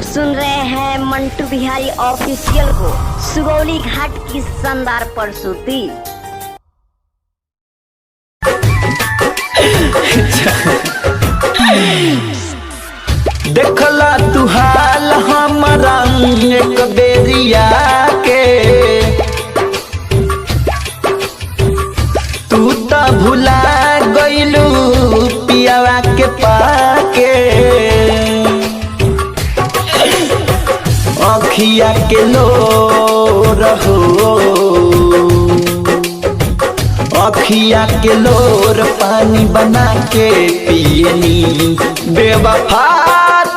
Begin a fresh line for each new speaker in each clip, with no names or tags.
सुन रहे हैं मंटू बिहारी ऑफिशियल को, सुगौली घाट की शानदार प्रस्तुति।
देखला तू हाल हमारा एक बेरिया के, तू तो भुला गइलू पियावा के पाके। अखिया के लो रहो, अखिया के लोर पानी बना के पियनी। बेवफा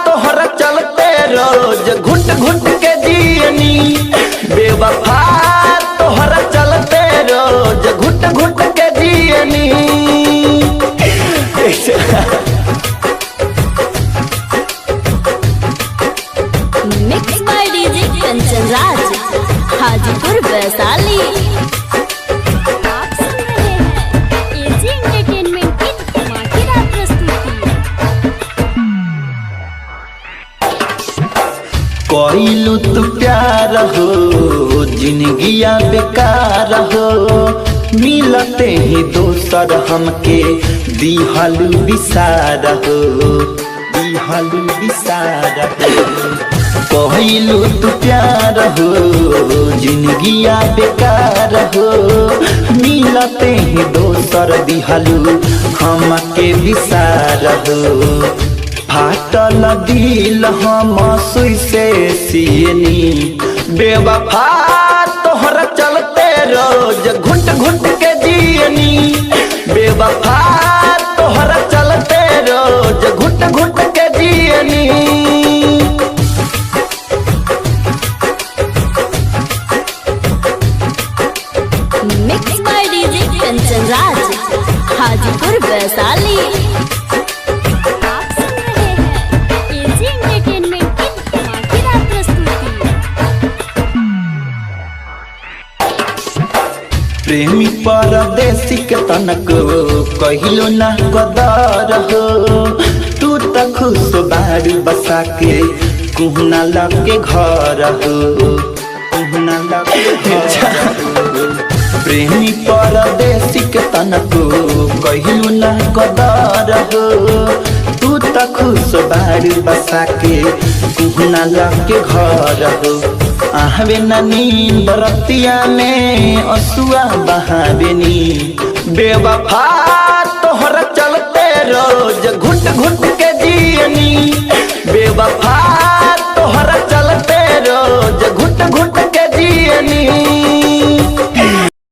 तोहरा चलते रोज घुट घुट के जियनी। बेवफा तोहरा चलते रोज घुट घुट के जियनी।
Mix by DJ Kanchan Raj, Hajipur Vaishali. आप सुन रहे हैं एजी एंटरटेनमेंट की धमाकेदार प्रस्तुति।
कोइलू तू प्यार हो, जिंदगिया बेकार हो। मिलते ही दोसर हमके दिहलू विसार हो, दिहलू विसार हो। कोइलू तू प्यार हो, जिंदगिया बेकार हो। मिलते ही दोसर दिहलू हमके विसार हो। फाटल दिल हम सुई से सियनी। बेवफा तोहरा चलते रोज घुट घुट के जियनी। बेवफा तोहरा चलते रोज घुट घुट के जियनी।
Mix by DJ Kanchan Raj, Hajipur Vaishali. आप सुन रहे हैं एजी एंटरटेनमेंट की धमाकेदार प्रस्तुति।
प्रेमी परदेसी के तनक कहिलो ना कदर हो। तू त खुश बाड़ बसा के कुहना लगे घर हो, कुहना लगे घर हो। प्रेमी परदेसी के तनक कहिलो ना कदर हो। तू त खुश बाड़ बसा के कुहना लगे घर हो। आहवे ना नींद रतिया में असुआ बहावेनी। बेवफा तोहरा चलते रोज घुट घुट के जियनी। बेवफा तोहरा चलते रोज घुट घुट के जियनी।